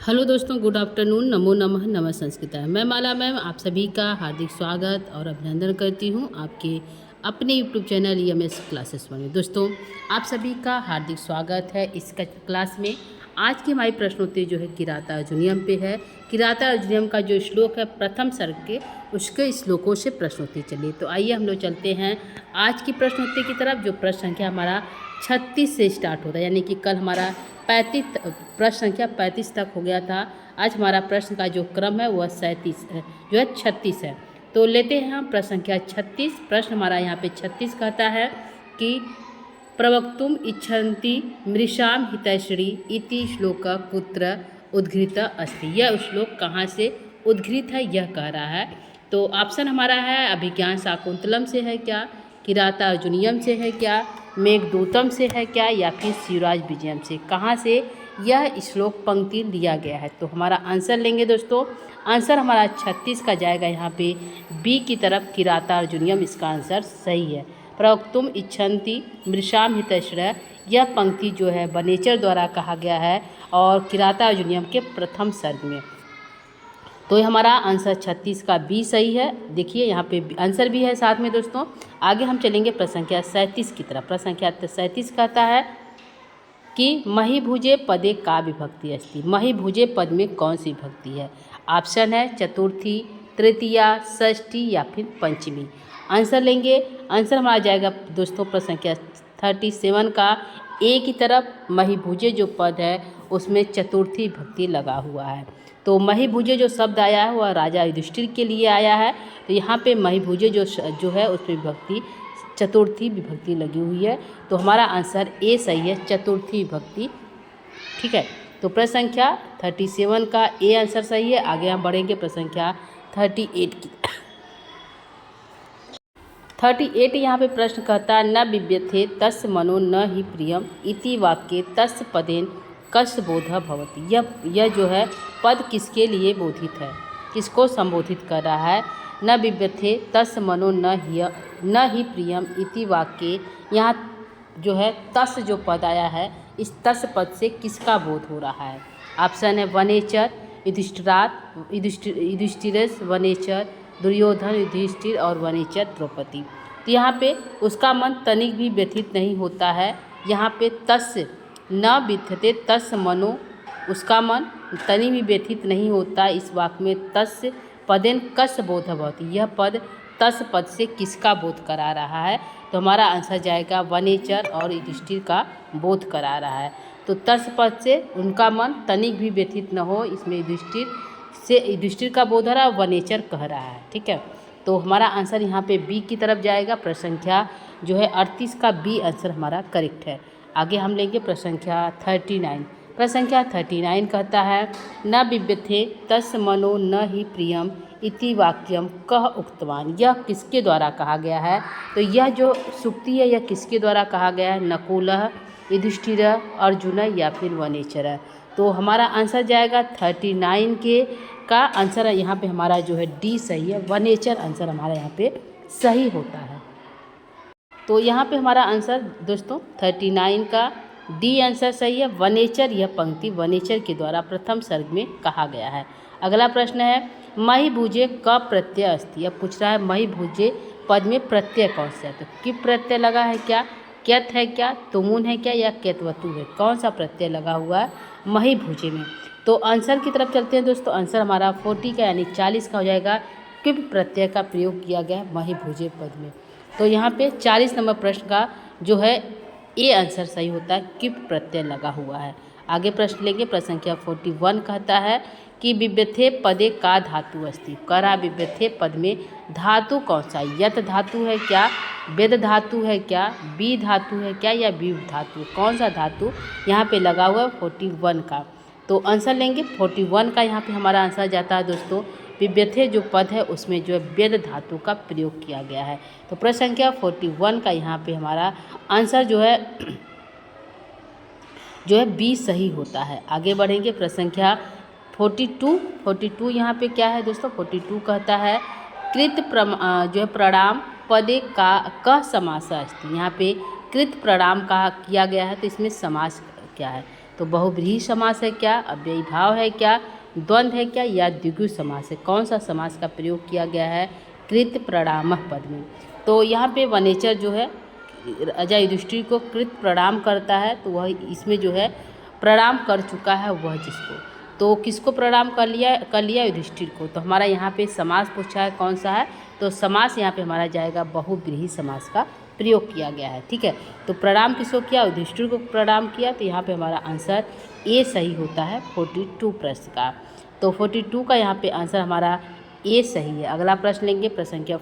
Hello दोस्तों, good afternoon. नमो नमः, नमः संस्कृताय। मैं माला मैम आप सभी का हार्दिक स्वागत और अभिनंदन करती हूँ आपके अपने यूट्यूब चैनल EMS क्लासेस में। दोस्तों, आप सभी का हार्दिक स्वागत है इस क्लास में। आज की हमारी प्रश्नोत्तरी जो है किराता अर्जुनियम पे है। किराता अर्जुनियम का जो श्लोक है प्रथम सर्ग के, उसके श्लोकों से प्रश्नोत्तरी चलिए। तो आइए हम लोग चलते हैं आज की प्रश्नोत्तरी की तरफ, जो प्रश्न संख्या हमारा 36 से स्टार्ट होता है, यानी कि कल हमारा 35 प्रश्न संख्या 35 तक हो गया था। आज हमारा प्रश्न का जो क्रम है वह 36 है। तो लेते हैं हम प्रश्न संख्या 36। प्रश्न हमारा यहाँ पे 36 कहता है कि प्रवक्तुम इच्छन्ति मृषाम हितैषणी इति श्लोक कुत्र उद्घृत अस्ति। यह श्लोक कहाँ से उद्घृत है यह कह रहा है। तो ऑप्शन हमारा है अभिज्ञान शाकुंतलम से है क्या, किराता अर्जुनियम से है क्या, मेघदूतम से है क्या, या फिर शिवराज विजयम से। कहाँ से यह श्लोक पंक्ति लिया गया है। तो हमारा आंसर लेंगे दोस्तों। आंसर हमारा 36 का जाएगा यहाँ पे बी की तरफ, किराता अर्जुनियम। इसका आंसर सही है। प्रवक्तुम इच्छन्ति मृषाम हितैषणी, यह पंक्ति जो है वनेचर द्वारा कहा गया है और किराता अर्जुनियम के प्रथम सर्ग में। तो हमारा आंसर 36 का बी सही है। देखिए यहाँ पे आंसर भी है साथ में दोस्तों। आगे हम चलेंगे प्रश्न संख्या 37 की तरफ। प्रश्न संख्या 37 कहता है कि महिभुजे पदे का विभक्ति अस्ति। महिभुजे पद में कौन सी विभक्ति है। ऑप्शन है चतुर्थी, तृतीया, षष्ठी या फिर पंचमी। आंसर लेंगे। आंसर हमारा जाएगा दोस्तों प्रश्न संख्या 37 का ए की तरफ। महिभुजे जो पद है उसमें चतुर्थी विभक्ति लगा हुआ है। तो महिभुजे जो शब्द आया है वह राजा युधिष्ठिर के लिए आया है। तो यहाँ पे महिभुजे जो है उसमें विभक्ति चतुर्थी विभक्ति लगी हुई है। तो हमारा आंसर ए सही है, चतुर्थी विभक्ति। ठीक है। तो प्रश्न संख्या 37 का ए आंसर सही है। आगे हम बढ़ेंगे प्रश्न संख्या 38 की। 38 यहाँ पे प्रश्न कहता है न बिभ्यथे तस् मनो न ही प्रियम इति वाक्ये तस् पदेन कस्य बोधः भवति। यह जो है पद किसके लिए बोधित है, किसको संबोधित कर रहा है। न बिभ्यथे तस् मनो न ही प्रियम इति वाक्ये, यहाँ जो है तस् जो पद आया है इस तस् पद से किसका बोध हो रहा है। ऑप्शन है वनेचर, युधिष्ठिरस, वनेचर दुर्योधन, युधिष्ठिर और वनेचर द्रौपदी। तो यहाँ पे उसका मन तनिक भी व्यथित नहीं होता है। यहाँ पे तस् न बिभ्यते तस् मनो, उसका मन तनिक भी व्यथित नहीं होता। इस वाक्य में तस् पदेन कस्य बोधः भवति, यह पद तस् पद से किसका बोध करा रहा है। तो हमारा आंसर जाएगा वनेचर और युधिष्ठिर का बोध करा रहा है। तो तस् पद से उनका मन तनिक भी व्यथित न हो, इसमें युधिष्ठिर का बोध हो रहा है, वनेचर कह रहा है। ठीक है। तो हमारा आंसर यहाँ पे बी की तरफ जाएगा। प्रश्न संख्या जो है 38 का बी आंसर हमारा करेक्ट है। आगे हम लेंगे प्रश्न संख्या 39। प्रश्न संख्या 39 कहता है न बिभ्यथे तस् मनो न ही प्रियम इति वाक्यम कह उक्तवान। यह किसके द्वारा कहा गया है। तो यह जो सूक्ति है यह किसके द्वारा कहा गया है। नकुलः, युधिष्ठिर, अर्जुन या फिर वनेचर। तो हमारा आंसर जाएगा 39 के का आंसर यहाँ पे हमारा जो है डी सही है, वनेचर आंसर हमारा यहाँ पे सही होता है। तो यहाँ पे हमारा आंसर दोस्तों 39 का डी आंसर सही है, वनेचर। यह पंक्ति वनेचर के द्वारा प्रथम सर्ग में कहा गया है। अगला प्रश्न है महिभुजे क प्रत्यय अस्ति। यह पूछ रहा है महिभुजे पद में प्रत्यय कौन सा है। तो कि प्रत्यय लगा है क्या, क्यत है क्या, तुमुन है क्या, या केतवतु है। कौन सा प्रत्यय लगा हुआ है महिभुजे में। तो आंसर की तरफ चलते हैं दोस्तों। आंसर हमारा 40 का यानी 40 का हो जाएगा। किप प्रत्यय का प्रयोग किया गया है महिभुजे पद में। तो यहाँ पे 40 नंबर प्रश्न का जो है ए आंसर सही होता है, किप प्रत्यय लगा हुआ है। आगे प्रश्न लेंगे। प्रश्न संख्या 41 कहता है कि बिभ्यथे पदे का धातु अस्ति। करा बिभ्यथे पद में धातु कौन सा है। यत धातु है क्या, वेद धातु है क्या, बी धातु है क्या, या विव धातु। कौन सा धातु यहाँ पे लगा हुआ है 41 का। तो आंसर लेंगे 41 का। यहाँ पे हमारा आंसर जाता है दोस्तों बिभ्यथे जो पद है उसमें जो है वेद धातु का प्रयोग किया गया है। तो प्रश्न संख्या 41 का यहाँ पे हमारा आंसर जो है बी सही होता है। आगे बढ़ेंगे। प्रश्न संख्या 42 यहाँ पे क्या है दोस्तों। 42 कहता है कृत जो है प्रणाम पदे का समास अस्ति। यहाँ पे कृत प्रणाम का किया गया है तो इसमें समास क्या है। तो बहुव्रीहि समास है क्या, अव्ययी भाव है क्या, द्वंद्व है क्या, या द्विगु समास है। कौन सा समास का प्रयोग किया गया है कृत प्रणामः पद में। तो यहाँ पे वनेचर जो है राजा युधिष्ठिर को कृत प्रणाम करता है, तो वह इसमें जो है प्रणाम कर चुका है वह जिसको, तो किसको प्रणाम कर लिया युधिष्ठिर को। तो हमारा यहाँ पे समास पूछा है कौन सा है, तो समास यहाँ पे हमारा जाएगा बहुव्रीहि समास का प्रयोग किया गया है। ठीक है, तो प्रणाम किसको किया, युधिष्ठिर को प्रणाम किया, तो यहाँ पे हमारा आंसर ए सही होता है 42 प्रश्न का। तो 42 का यहाँ पे आंसर हमारा ए सही है। अगला प्रश्न लेंगे प्रश्न संख्या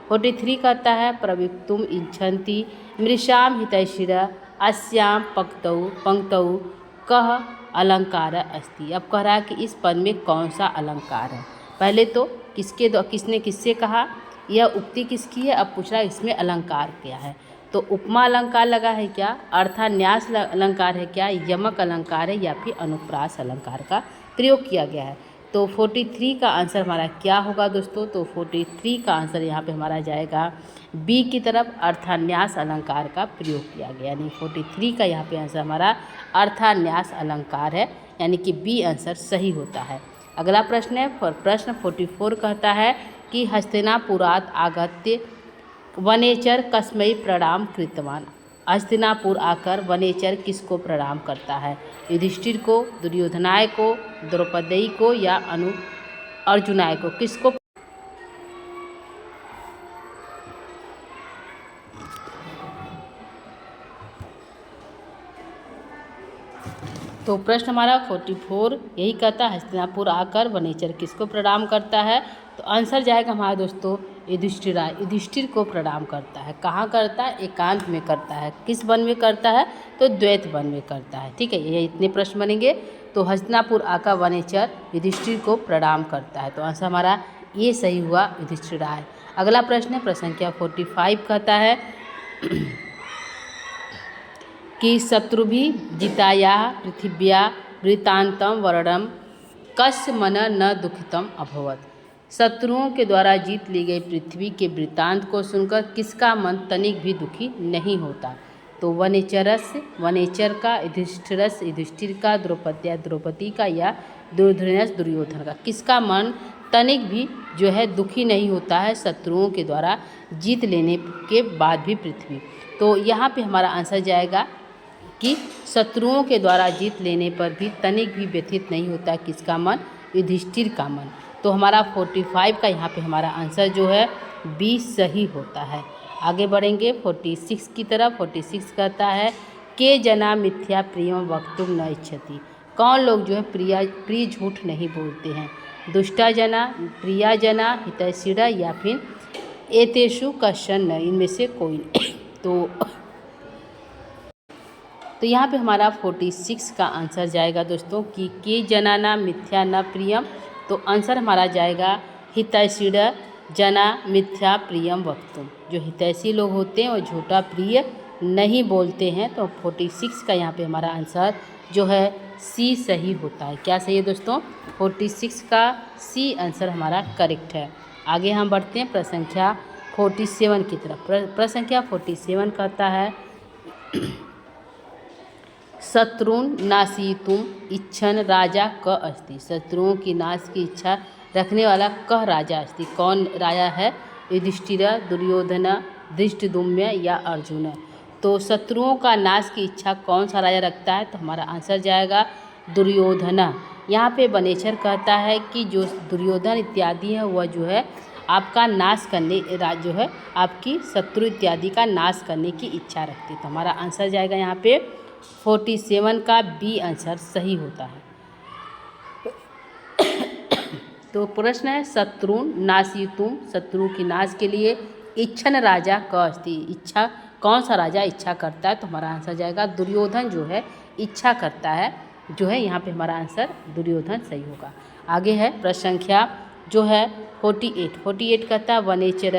43 कहता है प्रवक्तुम इच्छन्ति मृषाम हितैषिरः अस्याम पंक्तौ कः अलंकार अस्ति। अब कह रहा है कि इस पद में कौन सा अलंकार है। पहले तो किसने किससे कहा, यह उक्ति किसकी है, अब पूछ रहा है इसमें अलंकार क्या है। तो उपमा अलंकार लगा है क्या, अर्थान्यास अलंकार है क्या, यमक अलंकार है, या फिर अनुप्रास अलंकार का प्रयोग किया गया है। तो 43 का आंसर हमारा क्या होगा दोस्तों, तो 43 का आंसर यहाँ पे हमारा जाएगा बी की तरफ, अर्थान्यास अलंकार का प्रयोग किया गया, यानी 43 का यहाँ पे आंसर हमारा अर्थान्यास अलंकार है, यानी कि बी आंसर सही होता है। अगला प्रश्न है प्रश्न 44 कहता है कि हस्तिनापुरात् आगत्य वनेचर कस्मै प्रणाम कृतवान। हस्तिनापुर आकर वनेचर किसको प्रणाम करता है, युधिष्ठिर को, दुर्योधनाय को, द्रौपदी को, या अर्जुनाय को, किसको। तो प्रश्न हमारा 44 यही कहता है हस्तिनापुर आकर वनेचर किसको प्रणाम करता है। तो आंसर जाएगा हमारा दोस्तों युधिष्ठिर को प्रणाम करता है। कहाँ करता है, एकांत में करता है। किस वन में करता है, तो द्वैत वन में करता है। ठीक है, ये इतने प्रश्न बनेंगे। तो हस्तिनापुर आकर वनेचर युधिष्ठिर को प्रणाम करता है, तो आंसर हमारा ये सही हुआ युधिष्ठिराय। अगला प्रश्न है प्रश्न संख्या 45 कहता है कि शत्रुभिः जिताया पृथिव्या वृत्तान्तं वर्णनं कस्य मनः न दुखितम् अभवत्। शत्रुओं के द्वारा जीत ली गई पृथ्वी के वृत्तांत को सुनकर किसका मन तनिक भी दुखी नहीं होता। तो वनेचर का, युधिष्ठिर का, द्रौपदी का, या दुर्योधन का, किसका मन तनिक भी जो है दुखी नहीं होता है शत्रुओं के द्वारा जीत लेने के बाद भी पृथ्वी। तो यहाँ पे हमारा आंसर जाएगा कि शत्रुओं के द्वारा जीत लेने पर भी तनिक भी व्यथित नहीं होता किसका मन, युधिष्ठिर का मन। तो हमारा 45 का यहाँ पे हमारा आंसर जो है बी सही होता है। आगे बढ़ेंगे 46 की तरफ। 46 कहता है के जना मिथ्या प्रियम वक्तुम न इच्छति। कौन लोग जो है प्रिय झूठ नहीं बोलते हैं, दुष्टा जना, प्रिया जना, हितैषिरः, या फिर एतेषु कश्चन न, इनमें से कोई नहीं। तो यहाँ पे हमारा 46 का आंसर जाएगा दोस्तों कि के जनाना मिथ्या न प्रियम। तो आंसर हमारा जाएगा हितैषिरः जना मिथ्या प्रियम वक्तुम। जो हितैषी लोग होते हैं वो झूठा प्रिय नहीं बोलते हैं। तो 46 का यहाँ पे हमारा आंसर जो है सी सही होता है। क्या सही है दोस्तों, 46 का सी आंसर हमारा करेक्ट है। आगे हम बढ़ते हैं प्रश्न संख्या 47 की तरफ। प्रश्न संख्या 47 कहता है शत्रुन नाशितुम इच्छन राजा क अस्ति। शत्रुओं की नाश की इच्छा रखने वाला कह राजा अस्ति। कौन राजा है, युधिष्ठिर, दुर्योधन, धृष्टद्युम्न, या अर्जुन। तो शत्रुओं का नाश की इच्छा कौन सा राजा रखता है, तो हमारा आंसर जाएगा दुर्योधन। यहाँ पे वनेचर कहता है कि जो दुर्योधन इत्यादि है वह जो है आपका नाश करने जो है आपकी शत्रु इत्यादि का नाश करने की इच्छा रखती है। तो हमारा आंसर जाएगा यहाँ पे 47 का बी आंसर सही होता है। तो प्रश्न है शत्रुन नाशितुम, शत्रु की नाश के लिए इच्छन राजा क अस्ति। इच्छा कौन सा राजा इच्छा करता है, तो हमारा आंसर जाएगा दुर्योधन जो है इच्छा करता है, जो है यहाँ पे हमारा आंसर दुर्योधन सही होगा। आगे है प्रश्न संख्या जो है 48 कहता है वनेचर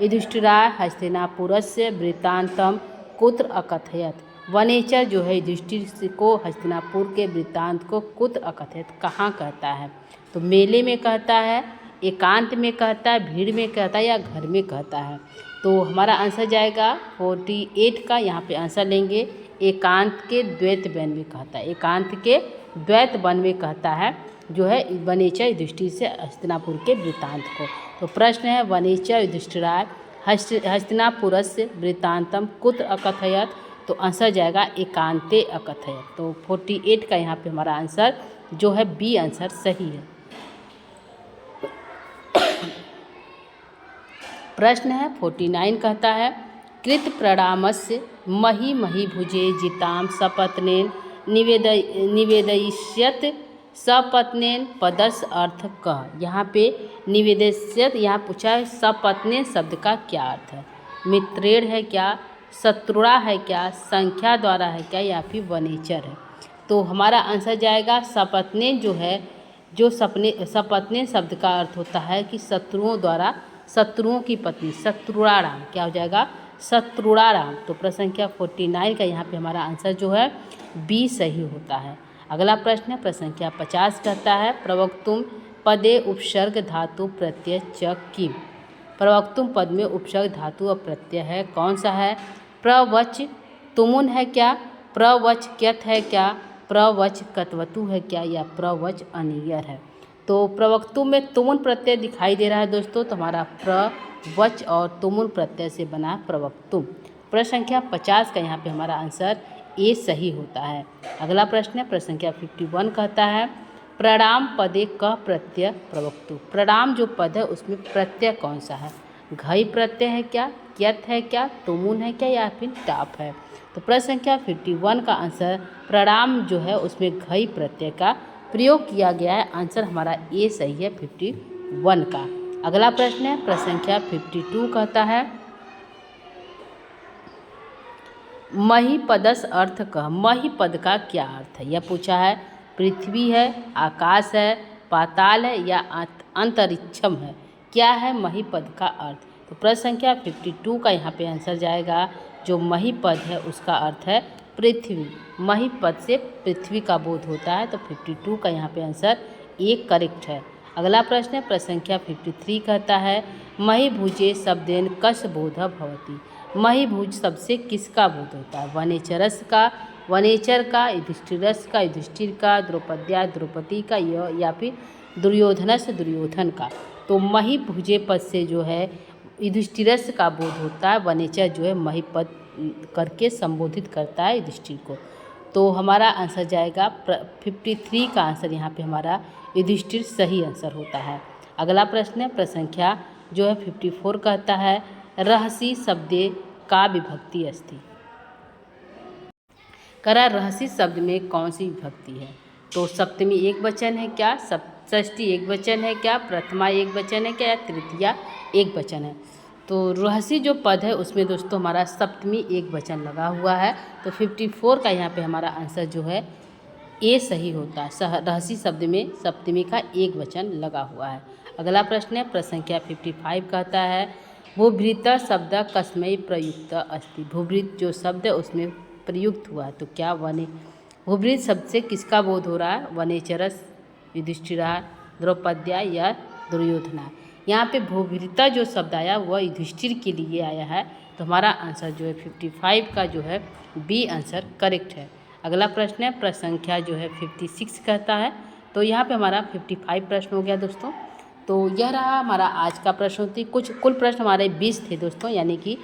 युधिष्ठिराय हस्तिनापुरस्य वृत्तांतम कुत्र अकथयत। वनेचर जो है युधिष्ठिर को हस्तिनापुर के वृत्तांत को कुत्र अकथयत कहाँ कहता है। तो मेले में कहता है, एकांत में कहता है, भीड़ में कहता है, या घर में कहता है। तो हमारा आंसर जाएगा 48 का यहाँ पे आंसर लेंगे एकांत के द्वैत वन में कहता है, एकांत के द्वैत वन में कहता है जो है वनेचा युधिष्ठिर से हस्तिनापुर के वृत्तांत को। तो प्रश्न है वनेचा युधिष्ठिराय हस्तिनापुरस्य वृत्तांतम कुत्र अकथयत, तो आंसर जाएगा एकांते अकथयत। तो 48 का यहाँ पे हमारा आंसर जो है बी आंसर सही है। प्रश्न है 49 कहता है कृत प्रणामस्य मही मही भुजे जिताम सपत्नेन निवेदयिष्यत सपत्नेन पदस्य अर्थ कह। यहाँ पे निवेदयिष्यत यहाँ पूछा है सपत्नेन शब्द का क्या अर्थ है। मित्रेण है क्या, शत्रुणा है क्या, संख्या द्वारा है क्या, या फिर वनेचर है। तो हमारा आंसर जाएगा सपत्नेन जो है, जो सपत्नेन शब्द का अर्थ होता है कि शत्रुओं द्वारा, शत्रुओं की पत्नी, शत्रुणाराम, क्या हो जाएगा शत्रुणाराम। तो प्रश्न संख्या 49 का यहाँ पे हमारा आंसर जो है बी सही होता है। अगला प्रश्न है प्रश्न संख्या 50 कहता है प्रवक्तुम पदे उपसर्ग धातु प्रत्यय च किम। प्रवक्तुम पद में उपसर्ग धातु और प्रत्यय है, कौन सा है। प्रवच तुमुन है क्या, प्रवच क्यथ है क्या, प्रवच कतवतु है क्या, या प्रवच अनियर है। तो प्रवक्तुम में तुमुन प्रत्यय दिखाई दे रहा है दोस्तों, तो हमारा प्रवच और तुमुन प्रत्यय से बना प्रवक्तुम। प्रश्न संख्या 50 का यहाँ पे हमारा आंसर ए सही होता है। अगला प्रश्न है प्रश्न संख्या 51 कहता है प्रणाम पदे क प्रत्यय प्रवक्तु। प्रणाम जो पद है उसमें प्रत्यय कौन सा है। घई प्रत्यय है क्या, क्यथ है क्या, तुमुन है क्या, या फिर टाप है। तो प्रश्न संख्या 51 का आंसर प्रणाम जो है उसमें घई प्रत्यय का प्रयोग किया गया है। आंसर हमारा ए सही है 51 का। अगला प्रश्न है प्रश्न संख्या 52 कहता है मही पदस अर्थ कह। मही पद का क्या अर्थ है, यह पूछा है। पृथ्वी है, आकाश है, पाताल है, या अंतरिक्षम है, क्या है मही पद का अर्थ। तो प्रश्न संख्या 52 का यहाँ पे आंसर जाएगा जो मही पद है उसका अर्थ है पृथ्वी। मही पद से पृथ्वी का बोध होता है, तो 52 का यहाँ पे आंसर ए करेक्ट है। अगला प्रश्न है प्रश्न संख्या 53 कहता है मही भुजे शब्देन कस बोध भवति। मही भुज शब्द से किसका बोध होता है। वनेचरस का, वनेचर का, युधिष्ठिरस का, युधिष्ठिर का, द्रौपद्या द्रौपदी का, या फिर दुर्योधनस दुर्योधन का। तो मही भुजे पद से जो है युधिष्ठिरस का बोध होता है। वनेचर जो है मही पद करके संबोधित करता है युधिष्ठिर को। तो हमारा आंसर जाएगा 53 का आंसर यहाँ पे हमारा युधिष्ठिर सही आंसर होता है। अगला प्रश्न है प्रश्न संख्या जो है 54 कहता है रहसी शब्दे का विभक्ति अस्ति। करा रहसी शब्द में कौन सी विभक्ति है। तो सप्तमी एक वचन है क्या, षष्ठी एक वचन है क्या, प्रथमा एक वचन है क्या, या तृतीया एक वचन है। तो रहसी जो पद है उसमें दोस्तों हमारा सप्तमी एक वचन लगा हुआ है। तो 54 का यहाँ पे हमारा आंसर जो है ए सही होता है। रहसी शब्द में सप्तमी का एक वचन लगा हुआ है। अगला प्रश्न है प्रश्न संख्या 55 कहता है भूभृत शब्द कस्मै प्रयुक्त अस्ति। भूभृत जो शब्द है उसमें प्रयुक्त हुआ है, तो क्या वने। भूभृत शब्द से किसका बोध हो रहा है। वनेचरस, युधिष्ठिरा, द्रौपद्या या दुर्योधना। यहाँ पे भूभृता जो शब्द आया वह युधिष्ठिर के लिए आया है। तो हमारा आंसर जो है 55 का जो है बी आंसर करेक्ट है। अगला प्रश्न है प्रश्न संख्या जो है 56 कहता है। तो यहाँ पे हमारा 55 प्रश्न हो गया दोस्तों। तो यह रहा हमारा आज का प्रश्नोत्तरी। कुल प्रश्न हमारे 20 थे दोस्तों, यानी कि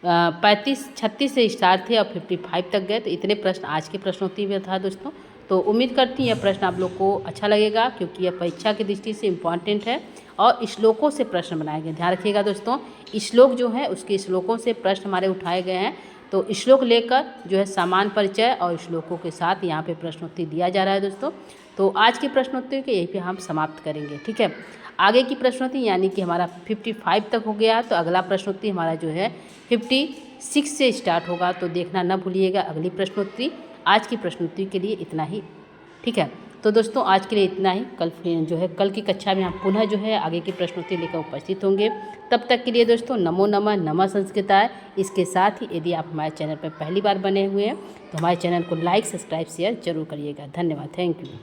36 से स्टार्ट थे और 55 तक गए। तो इतने प्रश्न आज के प्रश्नोत्तरी में था दोस्तों। तो उम्मीद करती हूँ यह प्रश्न आप लोग को अच्छा लगेगा, क्योंकि यह परीक्षा की दृष्टि से इम्पॉर्टेंट है और श्लोकों से प्रश्न बनाए गए। ध्यान रखिएगा दोस्तों, श्लोक जो है उसके श्लोकों से प्रश्न हमारे उठाए गए हैं। तो श्लोक लेकर जो है समान परिचय और श्लोकों के साथ यहाँ पे प्रश्नोत्तरी दिया जा रहा है दोस्तों। तो आज की प्रश्नोत्तरी के यहीं पे हम समाप्त करेंगे, ठीक है। आगे की प्रश्नोत्तरी यानी कि हमारा 55 तक हो गया, तो अगला प्रश्नोत्तरी हमारा जो है 56 से स्टार्ट होगा। तो देखना न भूलिएगा अगली प्रश्नोत्तरी। आज की प्रश्नोत्तरी के लिए इतना ही, ठीक है। तो दोस्तों आज के लिए इतना ही। कल की कक्षा में हम पुनः जो है आगे की प्रश्नोत्तरी लेकर उपस्थित होंगे। तब तक के लिए दोस्तों नमो नमः, नमः संस्कृताय। इसके साथ ही यदि आप हमारे चैनल पर पहली बार बने हुए हैं तो हमारे चैनल को लाइक, सब्सक्राइब, शेयर जरूर करिएगा। धन्यवाद, थैंक यू।